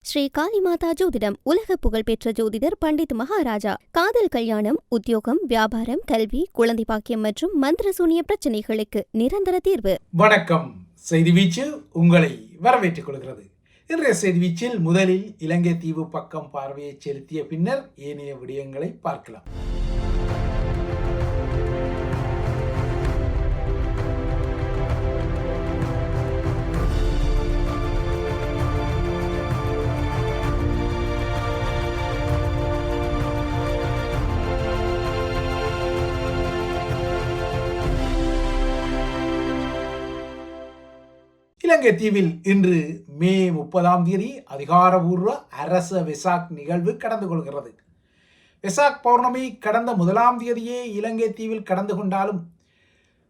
ஸ்ரீ காளிமாதா ஜோதிடம் உலக புகழ்பெற்ற ஜோதிடர் பண்டித் மகாராஜா. காதல், கல்யாணம், உத்தியோகம், வியாபாரம், கல்வி, குழந்தை பாக்கியம் மற்றும் மந்திர சூனிய பிரச்சனைகளுக்கு நிரந்தர தீர்வு. வணக்கம். செய்தி வீச்சு உங்களை வரவேற்றுக் கொள்கிறது. இன்றைய செய்தி வீச்சில் முதலில் இலங்கை தீவு பக்கம் பார்வையை செலுத்திய பின்னர் ஏனைய விடயங்களை பார்க்கலாம். இலங்கை தீவில் இன்று மே 30 அதிகாரபூர்வ அரச வெசாக் நிகழ்வு கடந்து கொள்கிறது. வெசாக் பௌர்ணமி கடந்த 1 இலங்கை தீவில் கடந்து கொண்டாலும்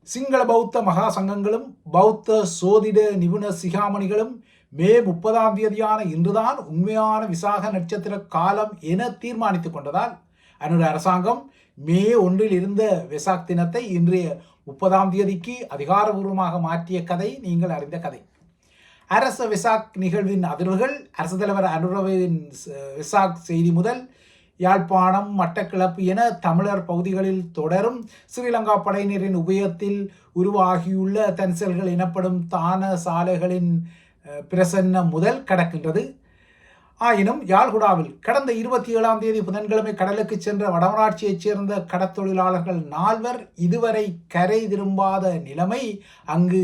சிங்கள பௌத்த மகா சங்கங்களும் பௌத்த சோதிட நிபுண சிகாமணிகளும் மே 30 இன்றுதான் உண்மையான விசாக நட்சத்திர காலம் என தீர்மானித்துக் கொண்டதால் அனுர அரசாங்கம் மே 1 இருந்த வெசாக் தினத்தை இன்றைய 30 அதிகாரபூர்வமாக மாற்றிய கதை நீங்கள் அறிந்த கதை. அரச வெசாக் நிகழ்வின் அதிர்வுகள் அரசு தலைவர் அனுரவின் வெசாக் செய்தி முதல் யாழ்ப்பாணம், மட்டக்களப்பு என தமிழர் பகுதிகளில் தொடரும் ஸ்ரீலங்கா படையினரின் உபயத்தில் உருவாகியுள்ள தன்சல்கள் எனப்படும் தான சாலைகளின் பிரசன்னம் முதல் கடக்கின்றது. ஆயினும் யாழ்குடாவில் கடந்த 27 புதன்கிழமை கடலுக்கு சென்ற வடமராட்சியைச் சேர்ந்த கடத்தொழிலாளர்கள் 4 இதுவரை கரை திரும்பாத நிலைமை அங்கு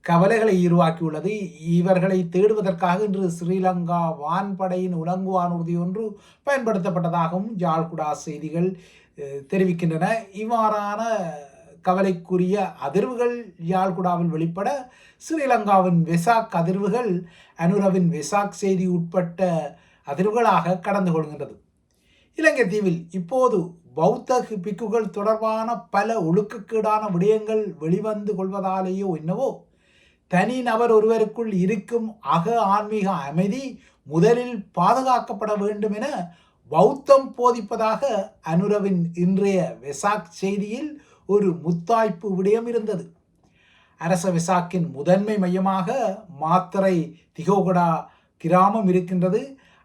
கவலைகளை உருவாக்கியுள்ளது. இவர்களை தேடுவதற்காக இன்று ஸ்ரீலங்கா வான்படையின் உலங்கு வானூர்தி ஒன்று பயன்படுத்தப்பட்டதாகவும் யாழ்குடா செய்திகள் தெரிவிக்கின்றன. இவ்வாறான கவலைக்குரிய அதிர்வுகள் யாழ்குடாவில் வெளிப்பட ஸ்ரீலங்காவின் வெசாக் அதிர்வுகள் அனுரவின் வெசாக் செய்தி உட்பட்ட அதிர்வுகளாக கடந்து கொள்கின்றது. இலங்கை தீவில் இப்போது பௌத்த பிக்குகள் தொடர்பான பல ஒழுக்கக்கேடான விடயங்கள் வெளிவந்து கொள்வதாலேயோ என்னவோ தனி நபர் ஒருவருக்குள் இருக்கும் அக ஆன்மீக அமைதி முதலில் பாதுகாக்கப்பட வேண்டும் என பௌத்தம் போதிப்பதாக அனுரவின் இன்றைய வெசாக் செய்தியில் ஒரு முத்தாய்ப்பு விடயம் இருந்தது. அரச வெசாக்கின் முதன்மை மையமாக மாத்தறை திகோகடா கிராமம் இருக்கின்றது.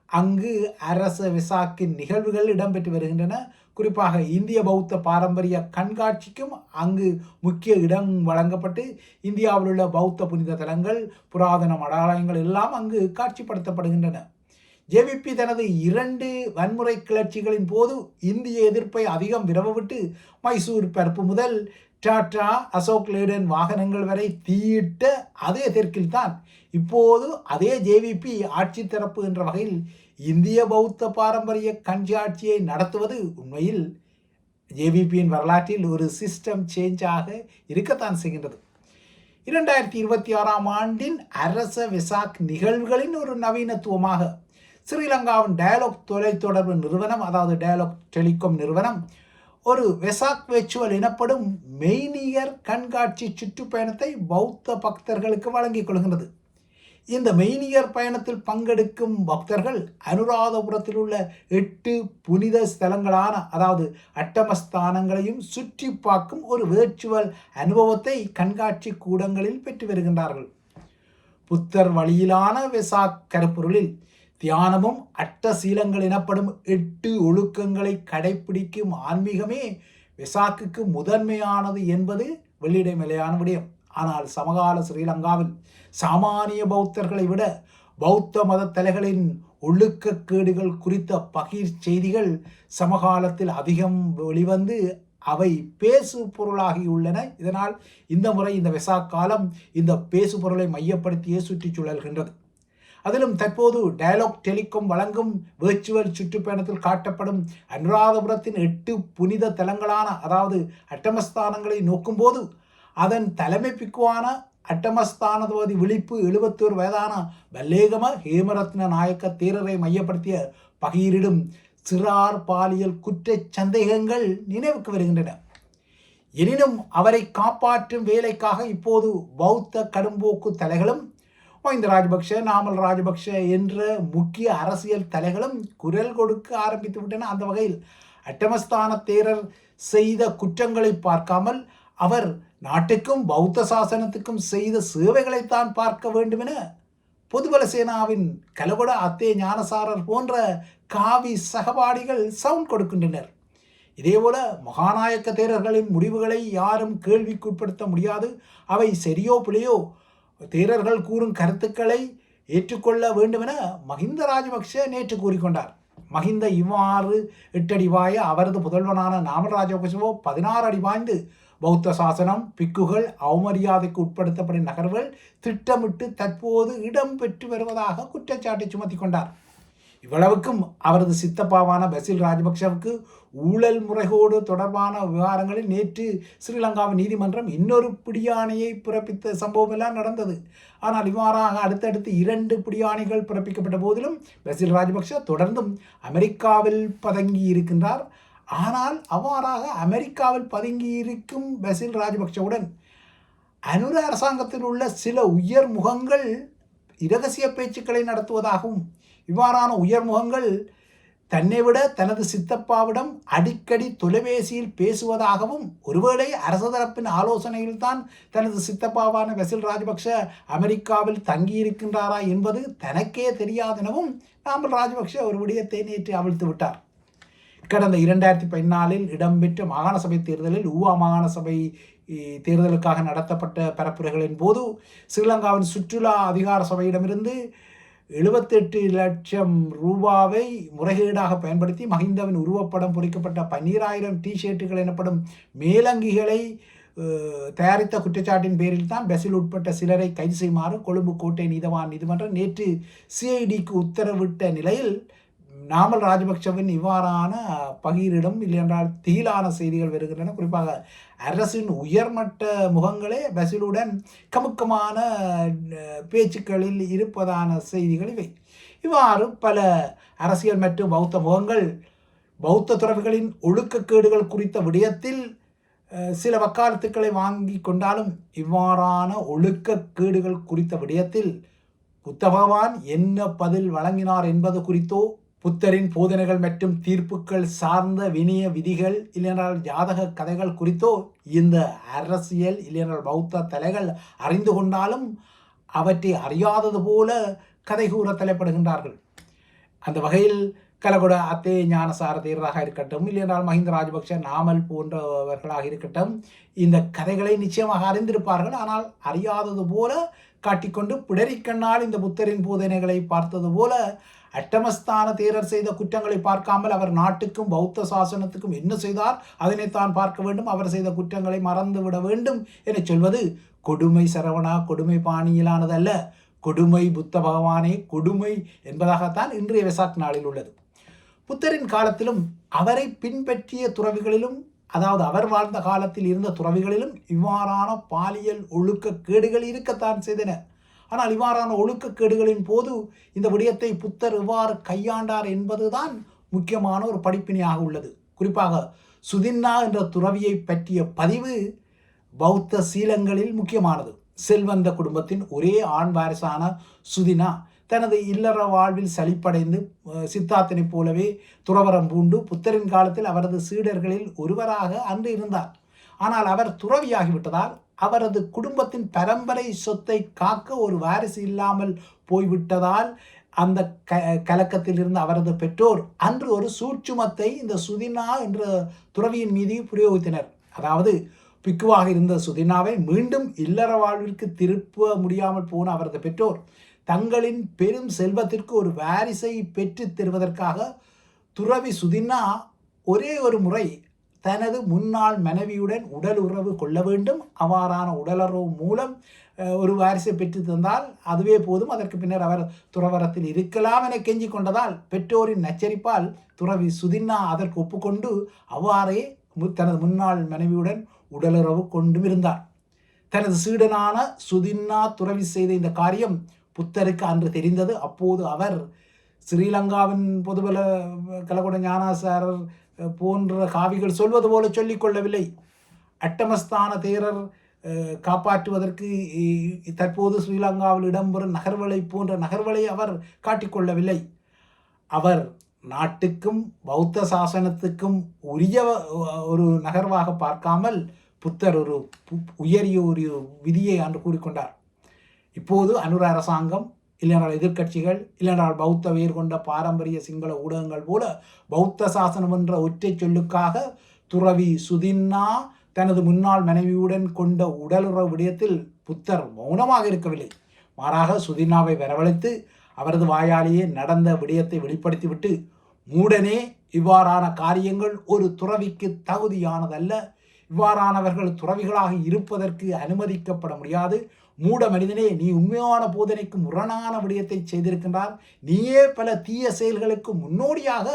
அங்கு அரச வெசாக்கின் நிகழ்வுகள் இடம்பெற்று வருகின்றன. குறிப்பாக இந்திய பௌத்த பாரம்பரிய கண்காட்சிக்கும் அங்கு முக்கிய இடம் வழங்கப்பட்டு இந்தியாவில் உள்ள பௌத்த புனித தலங்கள், புராதன மடாலயங்கள் எல்லாம் அங்கு காட்சிப்படுத்தப்படுகின்றன. ஜேவிபி தனது 2 வன்முறை கிளர்ச்சிகளின் போது இந்திய எதிர்ப்பை அதிகம் விரவவிட்டு மைசூர் பருப்பு முதல் டாடா, அசோக் லேடன் வாகனங்கள் வரை தீயிட்ட அதே தெற்கில்தான் இப்போது அதே ஜேவிபி ஆட்சி தரப்பு என்ற வகையில் இந்திய பௌத்த பாரம்பரிய கண்காட்சியை நடத்துவது உண்மையில் ஜேவிபியின் வரலாற்றில் ஒரு சிஸ்டம் சேஞ்சாக இருக்கத்தான் செய்கின்றது. 2026 அரச வெசாக் நிகழ்வுகளின் ஒரு நவீனத்துவமாக ஸ்ரீலங்காவின் டயலாக் தொலைத்தொடர்பு நிறுவனம், அதாவது டயலாக் டெலிகாம் நிறுவனம், ஒரு வெசாக் வெர்ச்சுவல் எனப்படும் மெய்நிகர் கண்காட்சி சுற்றுப்பயணத்தை பௌத்த பக்தர்களுக்கு வழங்கிக் கொள்கின்றது. இந்த மெய்நிகர் பயணத்தில் பங்கெடுக்கும் பக்தர்கள் அனுராதபுரத்தில் உள்ள 8 புனித ஸ்தலங்களான, அதாவது அட்டமஸ்தானங்களையும் சுற்றி பார்க்கும் ஒரு வெர்ச்சுவல் அனுபவத்தை கண்காட்சி கூடங்களில் பெற்று வருகின்றார்கள். புத்தர் வழியிலான வெசாக் கருப்பொருளில் தியானமும் அட்டசீலங்கள் எனப்படும் 8 ஒழுக்கங்களை கடைபிடிக்கும் ஆன்மீகமே வெசாக்குக்கு முதன்மையானது என்பது வெளியிட நிலையான விடயம். ஆனால் சமகால ஸ்ரீலங்காவில் சாமானிய பௌத்தர்களை விட பௌத்த மத தலைகளின் ஒழுக்கக்கேடுகள் குறித்த பகீர் செய்திகள் சமகாலத்தில் அதிகம் வெளிவந்து அவை பேசு பொருளாகியுள்ளன. இதனால் இந்த முறை இந்த வெசாக் காலம் இந்த பேசு பொருளை மையப்படுத்தியே சுற்றி சுழல்கின்றது. அதிலும் தற்போது டயலாக் டெலிகாம் வழங்கும் வெர்ச்சுவல் சுற்றுப்பயணத்தில் காட்டப்படும் அனுராதபுரத்தின் 8 புனித தலங்களான, அதாவது அட்டமஸ்தானங்களை நோக்கும்போது அதன் தலைமை பிக்குவான அட்டமஸ்தானபதி விழிப்பு 71 வயதான பல்லேகம ஹேமரத்ன நாயக்க தேரரை மையப்படுத்திய பகீரிடும் சிறார் பாலியல் குற்ற சந்தேகங்கள் நினைவுக்கு வருகின்றன. எனினும் அவரை காப்பாற்றும் வேலைக்காக இப்போது பௌத்த கடும்போக்கு தலைகளும் மஹிந்த ராஜபக்ஷ, நாமல் ராஜபக்ஷ என்ற முக்கிய அரசியல் தலைகளும் குரல் கொடுக்க ஆரம்பித்து விட்டன. அந்த வகையில் அட்டமஸ்தான தேரர் செய்த குற்றங்களை பார்க்காமல் அவர் நாட்டுக்கும் பௌத்த சாசனத்துக்கும் செய்த சேவைகளைத்தான் பார்க்க வேண்டும் என பொதுபல சேனாவின் கலகொட அத்தே ஞானசாரர் போன்ற காவி சகபாடிகள் சவுண்ட் கொடுக்கின்றனர். இதேபோல மகாநாயக்க தேரர்களின் முடிவுகளை யாரும் கேள்விக்குட்படுத்த முடியாது. அவை சரியோ பிழையோ தேரர்கள் கூறும் கருத்துக்களை ஏற்றுக்கொள்ள வேண்டுமென மஹிந்த ராஜபக்ஷ நேற்று கூறிக்கொண்டார். மஹிந்த இவ்வாறு 8 அடி பாய அவரது புதல்வனான நாமல் ராஜபக்ஷவோ 16 அடி பாய்ந்து பௌத்த சாசனம், பிக்குகள் அவமரியாதைக்கு உட்படுத்தப்படும் நகர்வுகள் திட்டமிட்டு தற்போது இடம்பெற்று வருவதாக குற்றச்சாட்டை சுமத்தி கொண்டார். இவ்வளவுக்கும் அவரது சித்தப்பாவான பசில் ராஜபக்ஷவுக்கு ஊழல் முறைகோடு தொடர்பான விவகாரங்களில் நேற்று ஸ்ரீலங்காவின் நீதிமன்றம் இன்னொரு பிடியாணையை பிறப்பித்த சம்பவம் எல்லாம் நடந்தது. ஆனால் இவ்வாறாக அடுத்தடுத்து 2 பிடியாணைகள் பிறப்பிக்கப்பட்ட போதிலும் பசில் ராஜபக்ஷ தொடர்ந்தும் அமெரிக்காவில் பதுங்கி இருக்கின்றார். ஆனால் அவ்வாறாக அமெரிக்காவில் பதுங்கி இருக்கும் பசில் ராஜபக்ஷவுடன் அனுர அரசாங்கத்தில் உள்ள சில உயர் முகங்கள் இரகசிய பேச்சுக்களை நடத்துவதாகவும், இவ்வாறான உயர்முகங்கள் தன்னை விட தனது சித்தப்பாவிடம் அடிக்கடி தொலைபேசியில் பேசுவதாகவும், ஒருவேளை அரசு தரப்பின் ஆலோசனையில்தான் தனது சித்தப்பாவான பசில் ராஜபக்ஷ அமெரிக்காவில் தங்கியிருக்கின்றாரா என்பது தனக்கே தெரியாதெனவும் நாமல் ராஜபக்ஷ ஒரு விடயத்தை நேற்று அவிழ்த்து விட்டார். கடந்த 2014 இடம்பெற்ற மாகாண சபை தேர்தலில் ஊவா மாகாண சபை தேர்தலுக்காக நடத்தப்பட்ட பரப்புரைகளின் போது ஸ்ரீலங்காவின் சுற்றுலா அதிகார சபையிடமிருந்து 78 லட்சம் ரூபாவை முறைகேடாக பயன்படுத்தி மஹிந்தவின் உருவப்படம் பொறிக்கப்பட்ட 12,000 டிஷர்ட்டுகள் எனப்படும் மேலங்கிகளை தயாரித்த குற்றச்சாட்டின் பேரில் தான் பசில் உட்பட்ட சிலரை கைது செய்யுமாறு கொழும்பு கோட்டை நீதவான் நீதிமன்றம் நேற்று சிஐடிக்கு உத்தரவிட்ட நிலையில் நாமல் ராஜபக்ஷவின் இவ்வாறான பகீரிடம் இல்லையென்றால் தீலான செய்திகள் வருகின்றன. குறிப்பாக அரசின் உயர்மட்ட முகங்களே பசிலுடன் கமுக்கமான பேச்சுக்களில் இருப்பதான செய்திகள் இவை. இவ்வாறு பல அரசியல் மற்றும் பௌத்த முகங்கள் பௌத்த துறவிகளின் ஒழுக்கக்கேடுகள் குறித்த விடயத்தில் சில வக்காலத்துக்களை வாங்கி கொண்டாலும், இவ்வாறான ஒழுக்கக்கேடுகள் குறித்த விடயத்தில் புத்த பகவான் என்ன பதில் வழங்கினார் என்பது குறித்தோ, புத்தரின் போதனைகள் மற்றும் தீர்ப்புகள் சார்ந்த வினய விதிகள் இல்லையென்றால் ஜாதக கதைகள் குறித்தோ இந்த அரசியல் இல்லையென்றால் பௌத்த தலைகள் அறிந்து கொண்டாலும் அவற்றை அறியாதது போல கதை கூற தலைப்படுகின்றார்கள். அந்த வகையில் கலகொட அத்தே ஞானசார தேரராக இருக்கட்டும், இல்லையென்றால் மஹிந்த ராஜபக்ஷ நாமல் போன்றவர்களாக இருக்கட்டும், இந்த கதைகளை நிச்சயமாக அறிந்திருப்பார்கள். ஆனால் அறியாதது போல காட்டிக்கொண்டு பிடரிக்கண்ணால் இந்த புத்தரின் போதனைகளை பார்த்தது போல அட்டமஸ்தான தேரர் செய்த குற்றங்களை பார்க்காமல் அவர் நாட்டுக்கும் பௌத்த சாசனத்துக்கும் என்ன செய்தார் அதனைத்தான் பார்க்க வேண்டும், அவர் செய்த குற்றங்களை மறந்து விட வேண்டும் என சொல்வது கொடுமை சரவணா, கொடுமை பாணியிலானதல்ல. கொடுமை புத்த பகவானே கொடுமை என்பதாகத்தான் இன்றைய வெசாக் நாளில் உள்ளது. புத்தரின் காலத்திலும் அவரை பின்பற்றிய துறவிகளிலும், அதாவது அவர் வாழ்ந்த காலத்தில் இருந்த துறவிகளிலும் இவ்வாறான பாலியல் ஒழுக்க கேடுகள் இருக்கத்தான் செய்தன. ஆனால் இவ்வாறான ஒழுக்கக்கேடுகளின் போது இந்த விடயத்தை புத்தர் எவ்வாறு கையாண்டார் என்பதுதான் முக்கியமான ஒரு படிப்பினையாக உள்ளது. குறிப்பாக சுதின்னா என்ற துறவியை பற்றிய பதிவு பௌத்த சீலங்களில் முக்கியமானது. செல்வந்த குடும்பத்தின் ஒரே ஆண் வாரிசான சுதினா தனது இல்லற வாழ்வில் சலிப்படைந்து சித்தார்த்தனை போலவே துறவரம் பூண்டு புத்தரின் காலத்தில் அவரது சீடர்களில் ஒருவராக அன்று இருந்தார். ஆனால் அவர் துறவியாகிவிட்டதால் அவரது குடும்பத்தின் பரம்பரை சொத்தை காக்க ஒரு வாரிசு இல்லாமல் போய்விட்டதால் அந்த கலக்கத்தில் இருந்த அவரது பெற்றோர் அன்று ஒரு சூட்சுமத்தை இந்த சுதினா என்ற துறவியின் மீது பிரயோகித்தனர். அதாவது பிக்குவாக இருந்த சுதினாவை மீண்டும் இல்லற வாழ்விற்கு திருப்ப முடியாமல் போன அவரது பெற்றோர் தங்களின் பெரும் செல்வத்திற்கு ஒரு வாரிசை பெற்று தருவதற்காக துறவி சுதினா ஒரே ஒரு முறை தனது முன்னாள் மனைவியுடன் உடல் உறவு கொள்ள வேண்டும். அவ்வாறான உடலுறவு மூலம் ஒரு வாரிசை பெற்று தந்தால் அதுவே போதும், அதற்கு பின்னர் அவர் துறவரத்தில் இருக்கலாம் என கெஞ்சி கொண்டதால் பெற்றோரின் நச்சரிப்பால் துறவி சுதின்னா அதற்கு ஒப்புக்கொண்டு அவ்வாறே தனது முன்னாள் மனைவியுடன் உடலுறவு கொண்டும் இருந்தார். தனது சீடனான சுதின்னா துறவி செய்த இந்த காரியம் புத்தருக்கு அன்று தெரிந்தது. அப்போது அவர் ஸ்ரீலங்காவின் பொதுபல கலகொட ஞானாசாரர் போன்ற காவிகள் சொல்வது போல சொல்லிக்கொள்ளவில்லை. அட்டமஸ்தான தேரர் காப்பாற்றுவதற்கு தற்போது ஸ்ரீலங்காவில் இடம்பெறும் நகர்வலை போன்ற நகர்வலை அவர் காட்டிக்கொள்ளவில்லை. அவர் நாட்டுக்கும் பௌத்த சாசனத்துக்கும் உரிய ஒரு நகர்வாக பார்க்காமல் புத்தர் ஒரு உயரிய ஒரு விதியை அன்று கூறிக்கொண்டார். இப்போது அனுர அரசாங்கம் இல்லைனால் எதிர்க்கட்சிகள், இல்லைனால் பௌத்த வேர் கொண்ட பாரம்பரிய சிங்கள ஊடகங்கள் போல பௌத்த சாசனம் என்ற ஒற்றை சொல்லுக்காக துறவி சுதின்னா தனது முன்னாள் மனைவியுடன் கொண்ட உடலுறவு விடயத்தில் புத்தர் மௌனமாக இருக்கவில்லை. மாறாக சுதின்னாவை வரவழைத்து அவரது வாயாலேயே நடந்த விடயத்தை வெளிப்படுத்திவிட்டு, மூடனே, இவ்வாறான காரியங்கள் ஒரு துறவிக்கு தகுதியானதல்ல, இவ்வாறானவர்கள் துறவிகளாக இருப்பதற்கு அனுமதிக்கப்பட முடியாது, மூட மனிதனே, நீ உண்மையான போதனைக்கு முரணான விடயத்தை செய்திருக்கின்றார், நீயே பல தீய செயல்களுக்கு முன்னோடியாக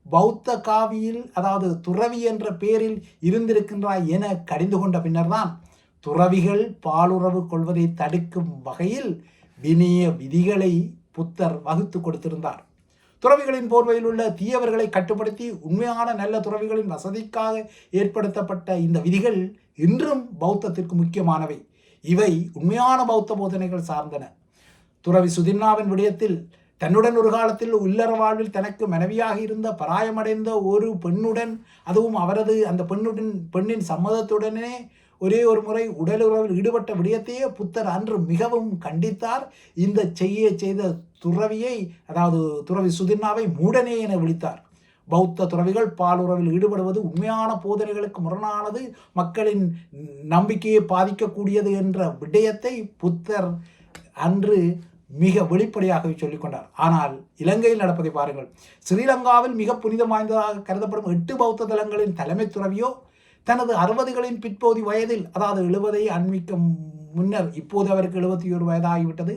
பௌத்த காவியில், அதாவது துறவி என்ற பெயரில் இருந்திருக்கின்றாய் என கடிந்து கொண்ட பின்னர்தான் துறவிகள் பாலுறவு கொள்வதை தடுக்கும் வகையில் வினய விதிகளை புத்தர் வகுத்து கொடுத்திருந்தார். துறவிகளின் போர்வையில் உள்ள தீயவர்களை கட்டுப்படுத்தி உண்மையான நல்ல துறவிகளின் வசதிக்காக ஏற்படுத்தப்பட்ட இந்த விதிகள் இன்றும் பௌத்தத்திற்கு முக்கியமானவை. இவை உண்மையான பௌத்த போதனைகள் சார்ந்தன. துறவி சுதின்னாவின் விடயத்தில் தன்னுடன் ஒரு காலத்தில் இல்லற வாழ்வில் தனக்கு மனைவியாக இருந்த பராயமடைந்த ஒரு பெண்ணுடன், அதுவும் அவரது அந்த பெண்ணின் சம்மதத்துடனே ஒரே ஒரு முறை உடலுறவில் ஈடுபட்ட விடயத்தையே புத்தர் அன்று மிகவும் கண்டித்தார். இந்த செய்த துறவியை, அதாவது துறவி சுதின்னாவை மூடனே என விழித்தார். பௌத்த துறவிகள் பாலுறவில் ஈடுபடுவது உண்மையான போதனைகளுக்கு முரணானது, மக்களின் நம்பிக்கையை பாதிக்கக்கூடியது என்ற விடயத்தை புத்தர் அன்று மிக வெளிப்படையாகவே சொல்லிக்கொண்டார். ஆனால் இலங்கையில் நடப்பதை பாருங்கள். ஸ்ரீலங்காவில் மிக புனிதம் வாய்ந்ததாக கருதப்படும் 8 பௌத்த தலங்களின் தலைமை துறவியோ தனது 60களின் பிற்பகுதி வயதில், அதாவது 70 அண்மிக்க முன்னர், இப்போது அவருக்கு 71 வயதாகிவிட்டது,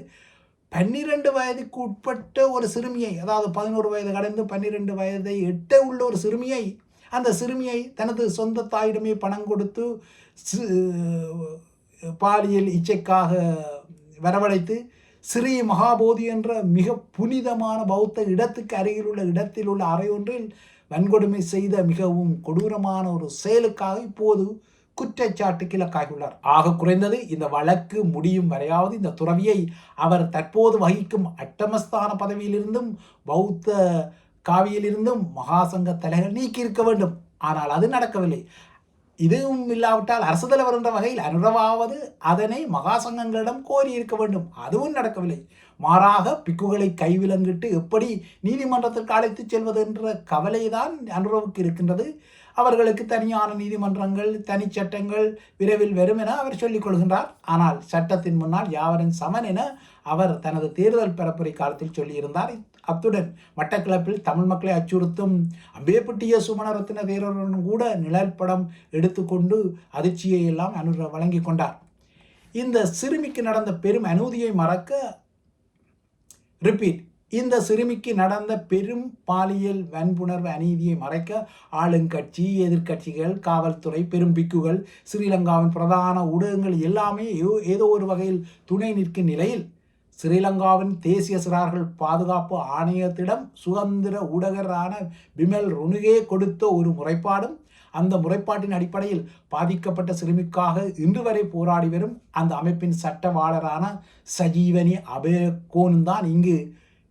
12 வயதுக்கு உட்பட்ட ஒரு சிறுமியை, அதாவது 11 வயது கடந்து 12 வயதை எட்ட உள்ள ஒரு சிறுமியை, அந்த சிறுமியை தனது சொந்த தாயிடமே பணம் கொடுத்து பாலியல் இச்சைக்காக வரவழைத்து ஸ்ரீ மகாபோதி என்ற மிக புனிதமான பௌத்த இடத்துக்கு அருகில் உள்ள இடத்தில் உள்ள அறை ஒன்றில் வன்கொடுமை செய்த மிகவும் கொடூரமான ஒரு செயலுக்காக இப்போது குற்றச்சாட்டுக்கு இலக்காகியுள்ளார். ஆக குறைந்தது இந்த வழக்கு முடியும் வரையாவது இந்த துறவியை அவர் தற்போது வகிக்கும் அட்டமஸ்தான பதவியிலிருந்தும் பௌத்த காவியிலிருந்தும் மகாசங்க தலைகள் நீக்கி இருக்க வேண்டும். ஆனால் அது நடக்கவில்லை. இதுவும் இல்லாவிட்டால் அரசு தலைவர் என்ற வகையில் அனுரவாவது அதனை மகாசங்கங்களிடம் கோரி இருக்க வேண்டும். அதுவும் நடக்கவில்லை. மாறாக பிக்குகளை கைவிலங்கிட்டு எப்படி நீதிமன்றத்திற்கு அழைத்து செல்வது என்ற கவலைதான் அனுரவுக்கு இருக்கின்றது. அவர்களுக்கு தனியான நீதிமன்றங்கள், தனி சட்டங்கள் விரைவில் வரும் என அவர் சொல்லிக் கொள்கின்றார். ஆனால் சட்டத்தின் முன்னால் யாவரின் சமன் என அவர் தனது தேர்தல் பரப்புரை காலத்தில் சொல்லியிருந்தார். அத்துடன் மட்டக்களப்பில் தமிழ் மக்களை அச்சுறுத்தும் அம்பேப்பட்டிய சுமணரத்தின தேரருடன் கூட நிழல் படம் எடுத்துக்கொண்டு அதிர்ச்சியை எல்லாம் அனுர வழங்கி கொண்டார். இந்த சிறுமிக்கு நடந்த பெரும் அநீதியை மறக்க இந்த சிறுமிக்கு நடந்த பெரும் பாலியல் வன்புணர்வு அநீதியை மறைக்க ஆளுங்கட்சி, எதிர்க்கட்சிகள், காவல்துறை, பெரும் பிக்குகள், ஸ்ரீலங்காவின் பிரதான ஊடகங்கள் எல்லாமே ஏதோ ஒரு வகையில் துணை நிற்கும் நிலையில் ஸ்ரீலங்காவின் தேசிய சிறார்கள் பாதுகாப்பு ஆணையத்திடம் சுதந்திர ஊடகரான பிமல் ருணுகே கொடுத்த ஒரு முறைப்பாடும், அந்த முறைப்பாட்டின் அடிப்படையில் பாதிக்கப்பட்ட சிறுமிக்காக இன்று வரை போராடி வரும் அந்த அமைப்பின் சட்டவாளரான சஜீவனி அபேகோன் தான் இங்கு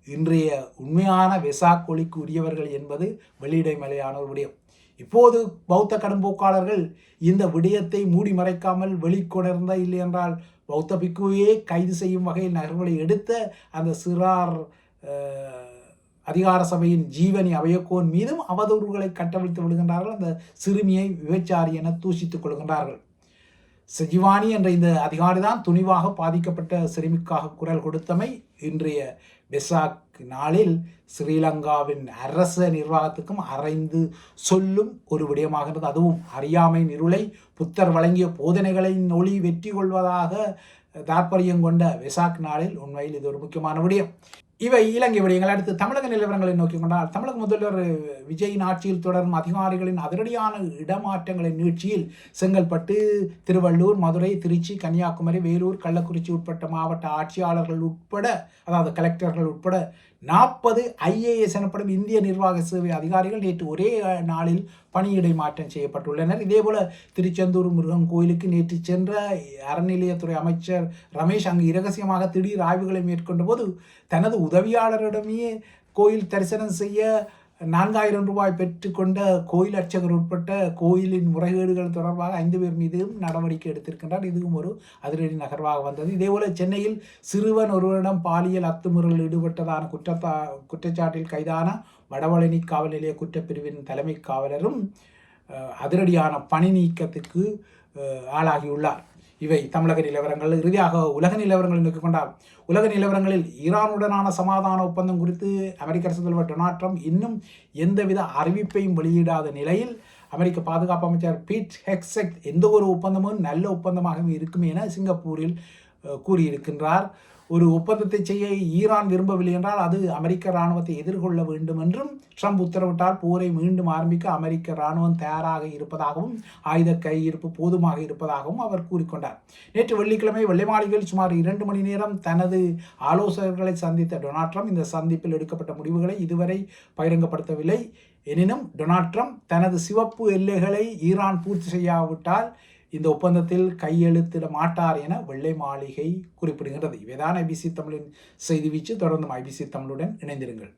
இன்றைய உண்மையான வெசாக் ஒளிக்கு உரியவர்கள் என்பது வெளியிடமலையான ஒரு விடயம். இப்போது பௌத்த கடும்போக்காளர்கள் இந்த விடயத்தை மூடி மறைக்காமல் வெளிக்கொணர்ந்த, இல்லை என்றால் பௌத்த பிக்குவையே கைது செய்யும் வகையில் நகர்வுகளை எடுத்த அந்த சிறார் அதிகார சபையின் ஜீவனி அபயக்கோன் மீதும் அவதூறுகளை கட்டவிழ்த்து விடுகின்றார்கள். அந்த சிறுமியை விபச்சாரி என தூஷித்துக் கொள்கின்றார்கள். சஜிவானி என்ற இந்த அதிகாரி தான் துணிவாக பாதிக்கப்பட்ட சிறுமிக்காக குரல் கொடுத்தமை இன்றைய வெசாக் நாளில் ஸ்ரீலங்காவின் அரச நிர்வாகத்துக்கும் அறைந்து சொல்லும் ஒரு விடயமாகிறது. அதுவும் அறியாமை இருளை புத்தர் வழங்கிய போதனைகளின் ஒளி வெற்றி கொள்வதாக தாற்பயம் கொண்ட வெசாக் நாளில் உண்மையில் இது ஒரு முக்கியமான விடயம். இவை இலங்கை விடயங்கள். அடுத்து தமிழக நிலவரங்களை நோக்கி கொண்டால், தமிழக முதல்வர் விஜயின் ஆட்சியில் தொடரும் அதிகாரிகளின் அதிரடியான இடமாற்றங்களின் நீட்சியில் செங்கல்பட்டு, திருவள்ளூர், மதுரை, திருச்சி, கன்னியாகுமரி, வேலூர், கள்ளக்குறிச்சி உட்பட்ட மாவட்ட ஆட்சியாளர்கள் உட்பட, அதாவது கலெக்டர்கள் உட்பட 40 IAS எனப்படும் இந்திய நிர்வாக சேவை அதிகாரிகள் நேற்று ஒரே நாளில் பணியிடை மாற்றம் செய்யப்பட்டுள்ளனர். இதேபோல திருச்செந்தூர் முருகன் கோயிலுக்கு நேற்று சென்ற அறநிலையத்துறை அமைச்சர் ரமேஷ் அங்கு இரகசியமாக திடீர் ஆய்வுகளை மேற்கொண்ட போது தனது உதவியாளரிடமே கோயில் தரிசனம் செய்ய 4,000 ரூபாய் பெற்றுக்கொண்ட கோயில் அர்ச்சகர் உட்பட்ட கோயிலின் முறைகேடுகள் தொடர்பாக 5 பேர் மீதும் நடவடிக்கை எடுத்திருக்கின்றார். இதுவும் ஒரு அதிரடி நகர்வாக வந்தது. இதேபோல சென்னையில் சிறுவன் ஒருவரிடம் பாலியல் அத்துமீறலில் ஈடுபட்டதான குற்றச்சாட்டில் கைதான வடபழனி காவல் நிலைய குற்றப்பிரிவின் தலைமை காவலரும் அதிரடியான பணி நீக்கத்திற்கு ஆளாகியுள்ளார். இவை தமிழக நிலவரங்கள். இறுதியாக உலக நிலவரங்களை நோக்கிக் கொண்டால், உலக நிலவரங்களில் ஈரானுடனான சமாதான ஒப்பந்தம் குறித்து அமெரிக்க அரசு தலைவர் டொனால்ட் ட்ரம்ப் இன்னும் எந்தவித அறிவிப்பையும் வெளியிடாத நிலையில் அமெரிக்க பாதுகாப்பு அமைச்சர் பீட் ஹெக்ஸெட் எந்த ஒரு ஒப்பந்தமும் நல்ல ஒப்பந்தமாக இருக்கும் என சிங்கப்பூரில் கூறியிருக்கின்றார். ஒரு ஒப்பந்தத்தை செய்ய ஈரான் விரும்பவில்லை என்றால் அது அமெரிக்க இராணுவத்தை எதிர்கொள்ள வேண்டும் என்றும், ட்ரம்ப் உத்தரவிட்டால் போரை மீண்டும் ஆரம்பிக்க அமெரிக்க இராணுவம் தயாராக இருப்பதாகவும் ஆயுத கையிருப்பு போதுமாக இருப்பதாகவும் அவர் கூறிக்கொண்டார். நேற்று வெள்ளிக்கிழமை வெள்ளை மாளிகையில் சுமார் 2 மணி நேரம் தனது ஆலோசகர்களை சந்தித்த டொனால்ட் ட்ரம்ப் இந்த சந்திப்பில் எடுக்கப்பட்ட முடிவுகளை இதுவரை பகிரங்கப்படுத்தவில்லை. எனினும் டொனால்ட் ட்ரம்ப் தனது சிவப்பு எல்லைகளை ஈரான் பூர்த்தி செய்யாவிட்டால் இந்த ஒப்பந்தத்தில் கையெழுத்திட மாட்டார் என வெள்ளை மாளிகை குறிப்பிடுகின்றது. இவைதான் ஐபிசி தமிழின் செய்தி வீச்சு. தொடர்ந்தும் ஐபிசி தமிழுடன் இணைந்திருங்கள்.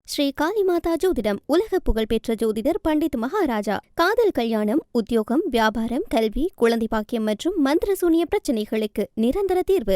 ஸ்ரீ காளிமாதா ஜோதிடம் உலக புகழ்பெற்ற ஜோதிடர் பண்டித் மகாராஜா. காதல், கல்யாணம், உத்தியோகம், வியாபாரம், கல்வி, குழந்தை பாக்கியம் மற்றும் மந்திர சூனிய பிரச்சனைகளுக்கு நிரந்தர தீர்வு.